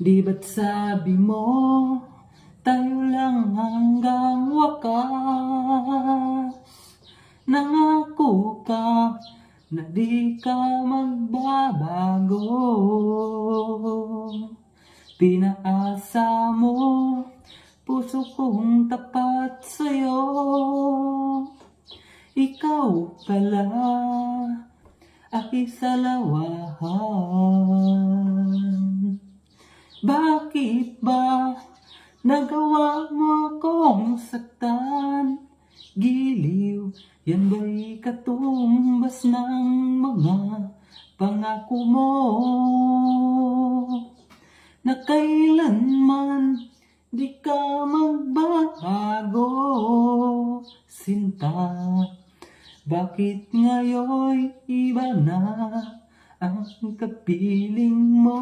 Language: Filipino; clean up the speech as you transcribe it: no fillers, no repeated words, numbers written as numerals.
Di ba't sabi mo, tayo lang hanggang wakas? Nangako ka na di ka magbabago. Pinaasa mo, puso kong tapat sa'yo. Ikaw pala ay salawahan. Bakit ba nagawa mo kong saktan? Giliw, yan ba'y katumbas ng mga pangako mo? Na kailanman di ka magbabago, sinta. Bakit ngayon iba na ang kapiling mo?